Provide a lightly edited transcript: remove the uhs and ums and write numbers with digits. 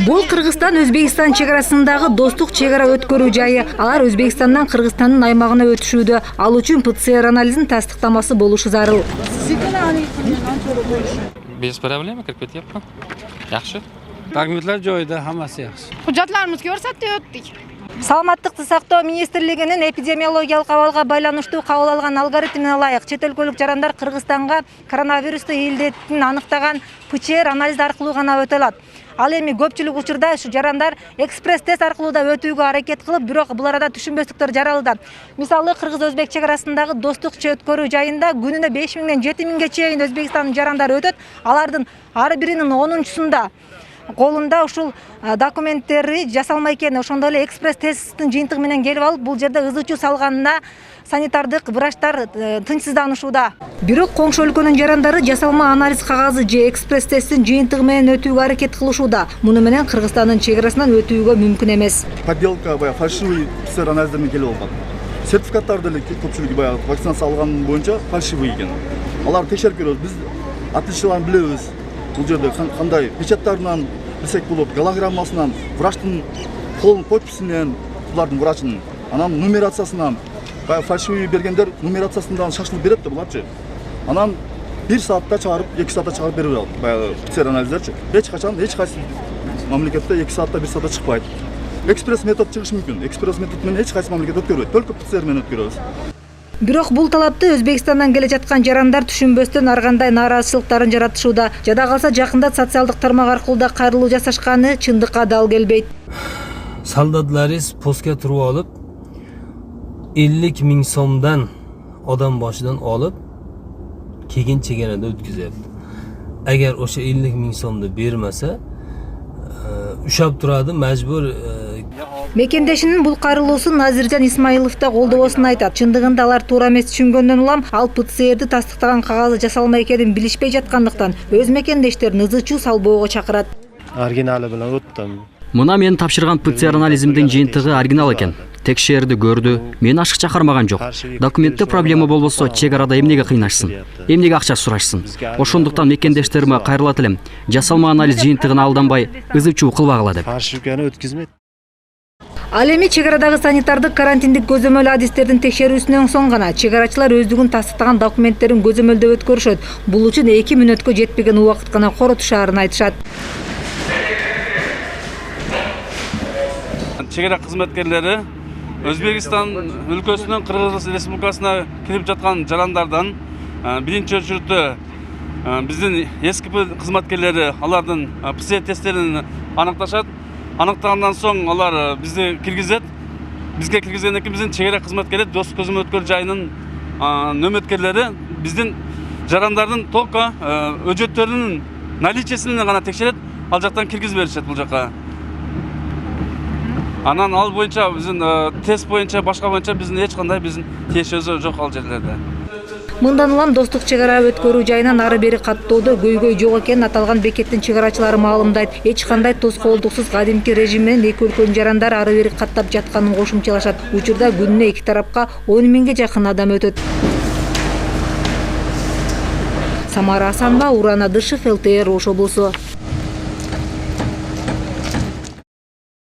Бул Кыргызстан-Өзбекстан чегарасындагы достук чегара өткөрүү жайы. Алар Өзбекстандан Кыргызстандын аймагына өтүшүүдө. Ал үчүн ПЦР анализин тастыктамасы болушу зарыл. Без проблем кирип кетип. Жакшы. Документтер жойдо, хаммасы жакшы. Hujjatlarimizni ko'rsatib o'tdik. Саламаттыкты сактоо министрлигинин эпидемиологиялык абалга байланыштуу кабыл алган алгоритмине ылайык чет өлкөлүк жарандар Кыргызстанга коронавирусту илдетин аныктаган ПЦР анализ аркылуу гана өтө алат. Ал эми көпчүлүк учурда ушу жарандар экспресс тест аркылуу да өтүүгө аракет кылып, бирок бул арада түшүнбөстүктөр жаралды. Мисалы, Кыргыз-Өзбек чегарасындагы достук өткөрүү жайында күнүнө 5000ден 7000ге чейин Өзбекстандын жарандары өтөт. Алардын ар биринин 10-сунда колунда ушул документтери жасалмай экен. Ошондой эле экспресс тесттин жыйынтыгы менен келип алып, бул жерде ызычуу салганына санитардык врачтар тынчсызданышууда. Бирок коңшу өлкөнүн жарандары жасалма анализ кагазы же экспресс тесттин жыйынтыгы менен өтүүгө аракет кылышууда. Муну менен Кыргызстандын чегарасынан өтүүгө мүмкүн эмес. Подделка фальшивый ПЦР анализдерин келип алган. Сертификаттарды деле көпчүлүгү вакцинация алган боюнча фальшивый экен. Аларды текшерип көрөбүз. Биз отличияларын билебиз. Бул жерде кандай печаттарынан билсек болот, голограммасынан, врачтын кол подписинен, булардын врачынын, анан нумерациясынан, фальшивый бергендер нумерациясынан шашылып берет да буларчы. Анан 1 саатта чыгарып, 2 саатта чыгарып берип алат. Баягы ПЦР анализдерчи. Эч качан, эч кайсы мамлекетте 2 саатта, 1 саатта чыкпайт. Экспресс метод чыгышы мүмкүн. Экспресс метод менен эч кайсы мамлекет өткөрбөйт. Только ПЦР менен өткөрөбүз. Бирок бул талапты Өзбекстандан келе жаткан жарандар түшүнбөстөн ар кандай нааразычылыктарын жаратышууда. Жада калса жакында социалдык тармак аркылуу да кайрылуу жасашканы чындыкка дал келбейт. Солдатларыбыз постка туруп алып, 50 000 сомдон адам башыдан алып, кеген чегарада өткүзөт. Эгер ошо 50 000 сомду бермесе, ушап турады, мажбур. Мекендешинин бул кайрылуусун Назиржан Исмаилов да колдобосун айтат. Чындыгында алар туура эмес түшүнгөндөн улам ал ПЦРди тастыктаган кагазы жасалмай экенин билишпей жаткандыктан өз мекендештерин ызычуу салбоого чакырат. Оригиналы менен өттүм. Мына мен тапшырган ПЦР анализимдин жыйынтыгы оригинал экен. Текшерди, көрдү. Мен ашыкча кармаган жок. Документте проблема болбосо, чегарада эмнеге кыйнашсын? Эмнеге акча сурашсын? Ошондуктан мекендештериме кайрылат элем. Жасалма анализ жыйынтыгына алданбай, ызычуу кылбагыла деп. Фальшивканы өткөзмөйт. Ал эми чегарадагы санитардык карантиндик көзөмөл адистердин текшерүүсүнөн соң гана чегарачылар өздүгүн тастыктаган документтерин көзөмөлдөп өткөрүшөт. Бул үчүн 2 мүнөткө жетпеген убакыт гана коротушаарын айтышат. Чегара кызматкерлери Өзбекстан өлкөсүнөн Кыргыз Республикасына кирип жаткан жарандардан биринчи очередте биздин СКП кызматкерлери алардын ПЦР тесттерин аныкташат. Аныктагандан соң алар бизди киргизет. Бизге киргизгенден кийин биздин чегара кызматкерлери достук көзөмөл өткөрүү жайынын нөмөткерлери биздин жарандардын только өжөттөрүнүн наличиесин гана текшерет. Ал жактан киргизип беришет бул жака. Анан ал боюнча биздин тест боюнча, башка боюнча биздин эч кандай биздин тиешөзү жок ал жерлерде. Мындан улам достук чегара өткөрүү жайынан ары бери каттоодо көйгөй жок экенин аталган бекеттин чегарачылары маалымдайт. Эч кандай тоскоолдуксуз кадимки режим менен эки өлкөнүн жарандары ары бери каттап жатканын кошумчалашат. Учурда күнүнө эки тарапка 10 000ге жакын адам өтөт. Самара Асанова, Уран Адышев, ЛТР Ош облусу.